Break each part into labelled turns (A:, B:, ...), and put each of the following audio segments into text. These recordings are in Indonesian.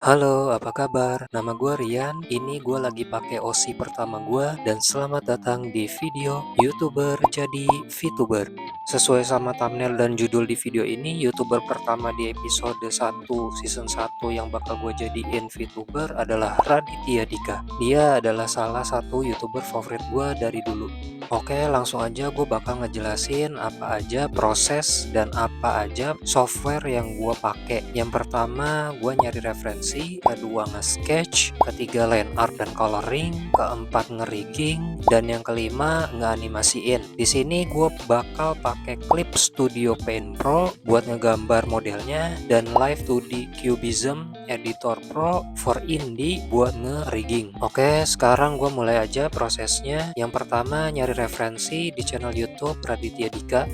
A: Halo, apa kabar? Nama gue Rian. Ini gue lagi pakai OSI pertama gue dan selamat datang di video YouTuber jadi VTuber. Sesuai sama thumbnail dan judul di video ini, YouTuber pertama di episode 1 season 1 yang bakal gue jadiin VTuber adalah Raditya Dika. Dia adalah salah satu YouTuber favorit gue dari dulu. Oke, langsung aja gue bakal ngejelasin apa aja proses dan apa aja software yang gue pakai. Yang pertama, gue nyari referensi, kedua nge-sketch, ketiga line art dan coloring, keempat nge-rigging, dan yang kelima nge-animasiin. Di sini gue bakal pakai Clip Studio Paint Pro buat ngegambar modelnya dan Live 2D Cubism Editor Pro for Indie buat nge-rigging. Oke, sekarang gue mulai aja prosesnya. Yang pertama, nyari referensi di channel YouTube Raditya Dika,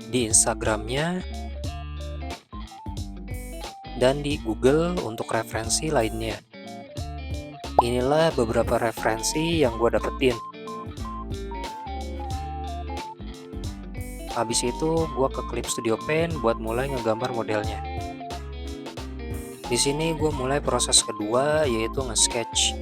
A: di Instagramnya, dan di Google untuk referensi lainnya. Inilah beberapa referensi yang gue dapetin. Habis itu gue ke Clip Studio Paint buat mulai ngegambar modelnya. Di sini gue mulai proses kedua, yaitu nge-sketch.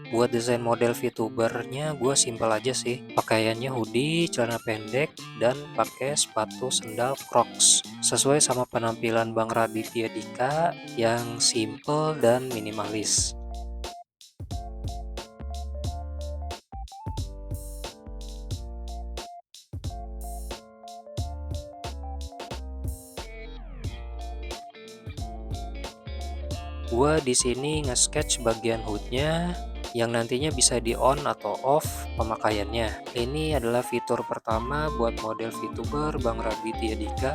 A: Buat desain model VTubernya gue simpel aja sih. Pakaiannya hoodie, celana pendek, dan pakai sepatu sendal Crocs. Sesuai sama penampilan Bang Raditya Dika yang simple dan minimalis. Gua di sini nge-sketch bagian hoodnya yang nantinya bisa di on atau off pemakaiannya. Ini adalah fitur pertama buat model VTuber Bang Raditya Dika.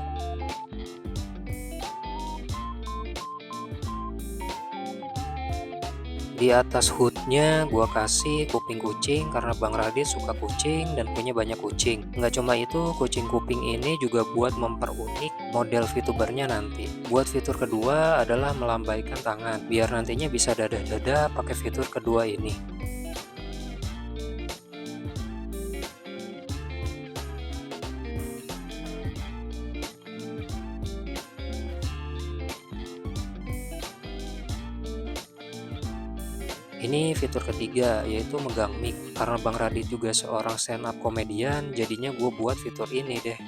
A: Di atas hoodnya gua kasih kuping kucing karena Bang Radit suka kucing dan punya banyak kucing. Nggak cuma itu, kucing kuping ini juga buat memperunik model VTubernya nanti. Buat fitur kedua adalah melambaikan tangan, biar nantinya bisa dada-dada pakai fitur kedua ini. Ini fitur ketiga, yaitu megang mic. Karena Bang Radit juga seorang stand up komedian, jadinya gue buat fitur ini deh.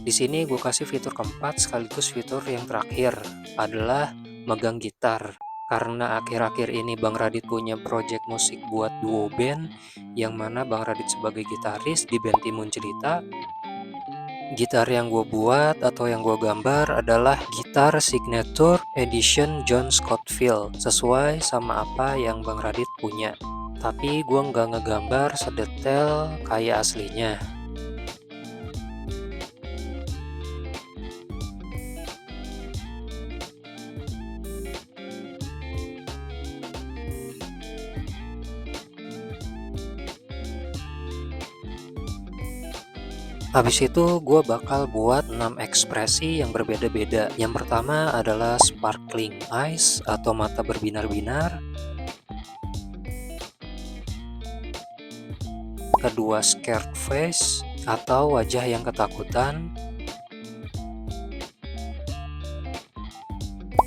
A: Di sini gue kasih fitur keempat sekaligus fitur yang terakhir adalah megang gitar. Karena akhir-akhir ini Bang Radit punya project musik buat duo band, yang mana Bang Radit sebagai gitaris di band Timun Cerita. Gitar yang gue buat atau yang gue gambar adalah gitar signature edition John Scottfield, sesuai sama apa yang Bang Radit punya. Tapi gue nggak ngegambar sedetail kayak aslinya. Habis itu gue bakal buat 6 ekspresi yang berbeda-beda. Yang pertama adalah sparkling eyes atau mata berbinar-binar. Kedua scared face atau wajah yang ketakutan.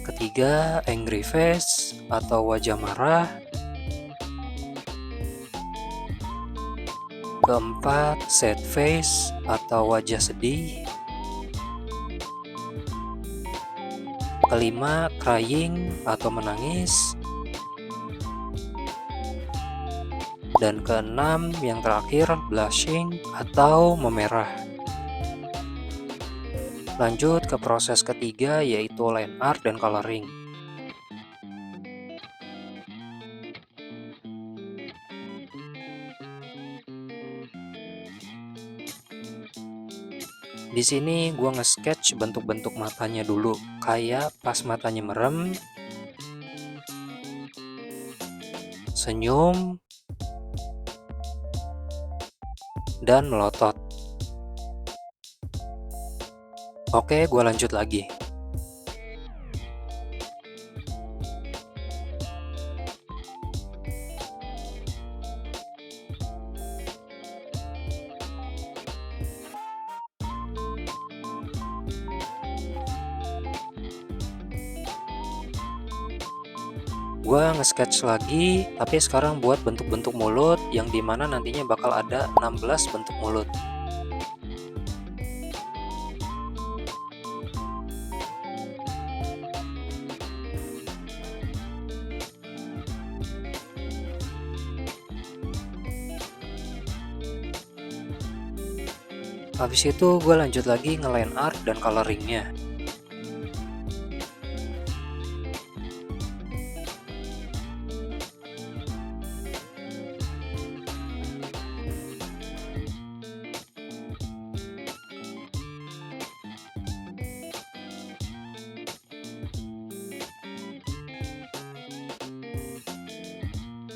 A: Ketiga angry face atau wajah marah. Keempat sad face atau wajah sedih. Kelima crying atau menangis. Dan keenam yang terakhir blushing atau memerah. Lanjut ke proses ketiga, yaitu line art dan coloring. Di sini gue nge-sketch bentuk-bentuk matanya dulu, kayak pas matanya merem, senyum, dan melotot. Oke, gue lanjut lagi. Gua nge-sketch lagi, tapi sekarang buat bentuk-bentuk mulut yang dimana nantinya bakal ada 16 bentuk mulut. Habis itu gue lanjut lagi nge-line art dan coloringnya.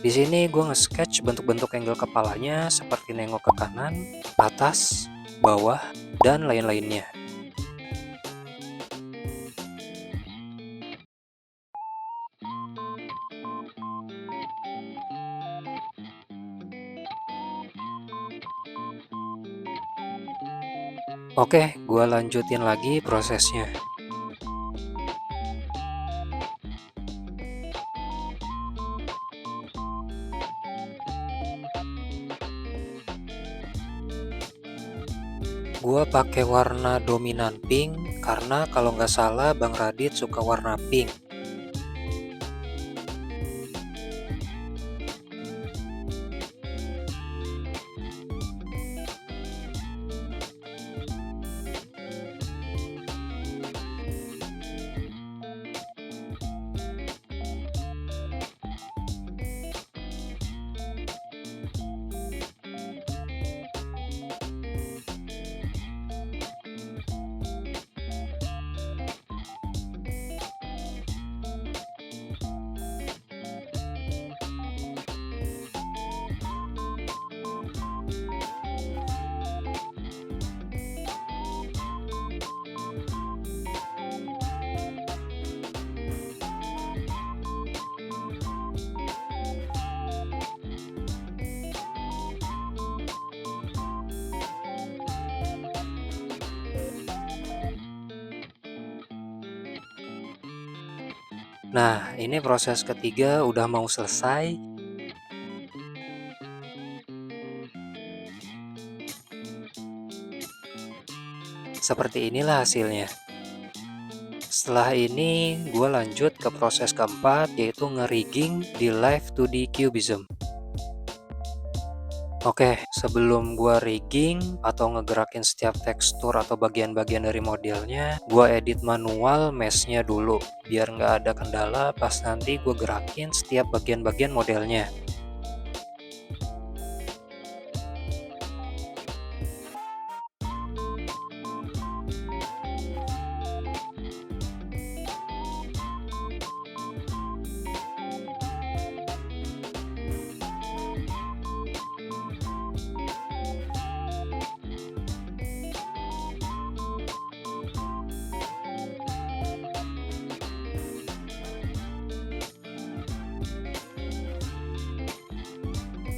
A: Di sini gue nge-sketch bentuk-bentuk angle kepalanya seperti nengok ke kanan, atas, bawah, dan lain-lainnya. Oke, gue lanjutin lagi prosesnya. Gua pakai warna dominan pink karena kalau nggak salah Bang Radit suka warna pink. Nah, ini proses ketiga udah mau selesai. Seperti inilah hasilnya. Setelah ini, gue lanjut ke proses keempat, yaitu nge-rigging di Live 2D Cubism. Oke, sebelum gua rigging atau ngegerakin setiap tekstur atau bagian-bagian dari modelnya, gua edit manual mesh-nya dulu, biar nggak ada kendala pas nanti gua gerakin setiap bagian-bagian modelnya.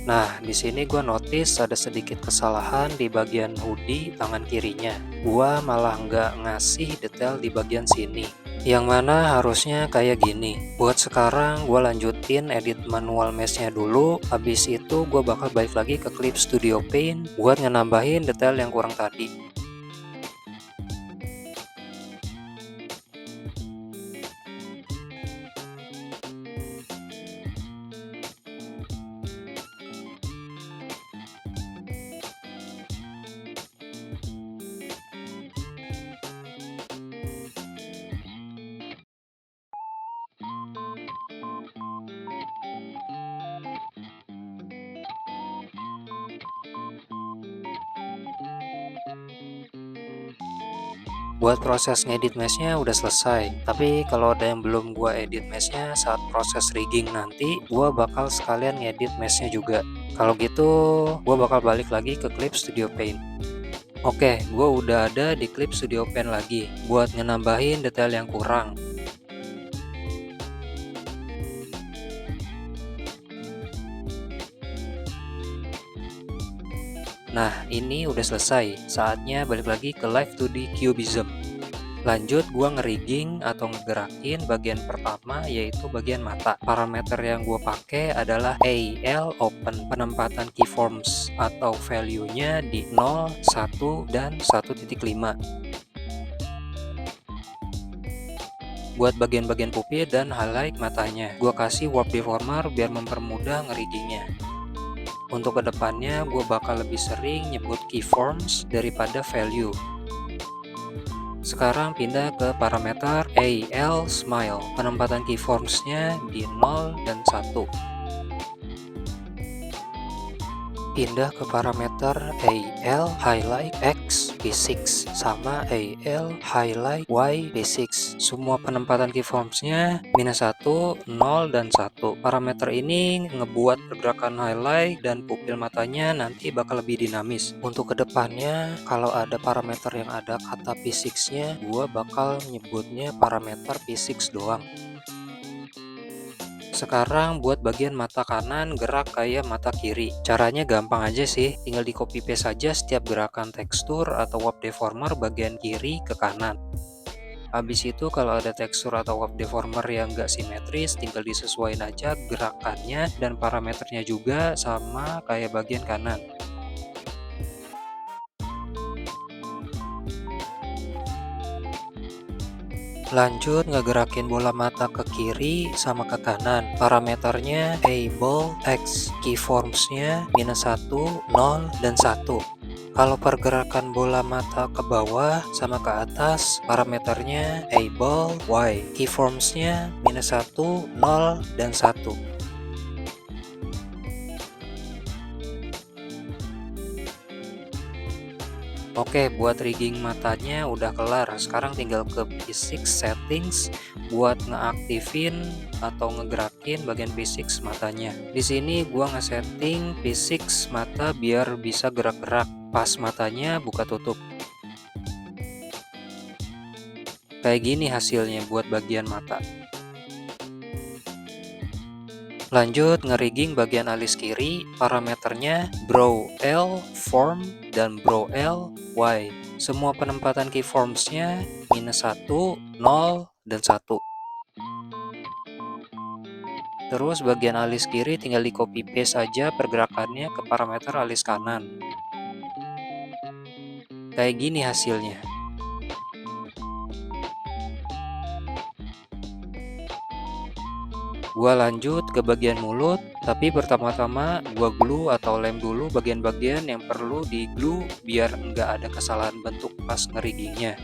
A: Nah, di sini gua notice ada sedikit kesalahan di bagian hoodie tangan kirinya. Gua malah nggak ngasih detail di bagian sini. Yang mana harusnya kayak gini. Buat sekarang gua lanjutin edit manual mesh-nya dulu. Habis itu gua bakal balik lagi ke Clip Studio Paint buat ngenambahin detail yang kurang tadi. Buat proses ngedit meshnya udah selesai, tapi kalau ada yang belum gua edit meshnya saat proses rigging nanti, gua bakal sekalian ngedit meshnya juga. Kalau gitu, gua bakal balik lagi ke Clip Studio Paint. Oke, gua udah ada di Clip Studio Paint lagi, buat ngenambahin detail yang kurang. Nah, ini udah selesai. Saatnya balik lagi ke Live 2D Cubism. Lanjut, gua ngerigging atau ngegerakin bagian pertama, yaitu bagian mata. Parameter yang gua pakai adalah AL Open, penempatan keyforms atau value-nya di 0, 1, dan 1.5. Buat bagian-bagian pupil dan highlight matanya, gua kasih warp deformer biar mempermudah ngeriggingnya. Untuk kedepannya, gue bakal lebih sering nyebut keyforms daripada value. Sekarang pindah ke parameter AL Smile. Penempatan keyformsnya di 0 dan 1. Pindah ke parameter AL Highlight X P6 sama AL Highlight Y P6. Semua penempatan keyformsnya minus 1, 0, dan 1. Parameter ini ngebuat pergerakan highlight dan pupil matanya nanti bakal lebih dinamis. Untuk kedepannya, kalau ada parameter yang ada kata P6-nya, gua bakal nyebutnya parameter P6 doang. Sekarang buat bagian mata kanan gerak kayak mata kiri. Caranya gampang aja sih, tinggal di copy paste saja setiap gerakan tekstur atau warp deformer bagian kiri ke kanan. Habis itu kalau ada tekstur atau warp deformer yang gak simetris, tinggal disesuaikan aja gerakannya dan parameternya juga sama kayak bagian kanan. Lanjut ngegerakin bola mata ke kiri sama ke kanan. Parameternya Able X, keyformsnya minus 1, 0, dan 1. Kalau pergerakan bola mata ke bawah sama ke atas, parameternya Able Y, keyformsnya minus 1, 0, dan 1. Oke, buat rigging matanya udah kelar. Sekarang tinggal ke P6 settings buat ngeaktifin atau ngegerakin bagian P6 matanya. Di sini gua ngesetting P6 mata biar bisa gerak-gerak pas matanya buka tutup. Kayak gini hasilnya buat bagian mata. Lanjut ngerigging bagian alis kiri, parameternya Brow L, Form, dan Brow L, Y. Semua penempatan keyformsnya minus 1, 0, dan 1. Terus bagian alis kiri tinggal di copy paste saja pergerakannya ke parameter alis kanan. Kayak gini hasilnya. Gua lanjut ke bagian mulut, tapi pertama-tama gua glue atau lem dulu bagian-bagian yang perlu di glue biar nggak ada kesalahan bentuk pas ngeriggingnya.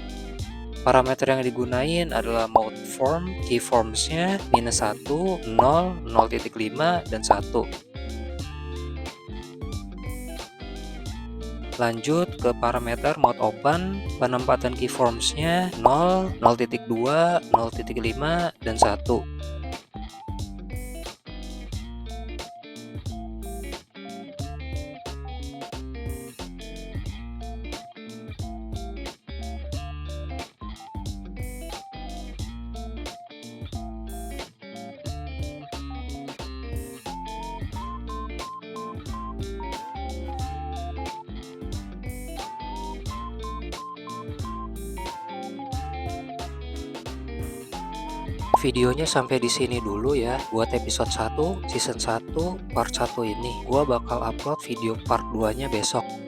A: Parameter yang digunain adalah mouth form, keyformsnya minus 1, 0, 0.5, dan 1. Lanjut ke parameter mouth open, penempatan keyformsnya 0, 0.2, 0.5, dan 1. Videonya sampai di sini dulu ya buat episode 1 season 1 part 1 ini. Gua bakal upload video part 2-nya besok.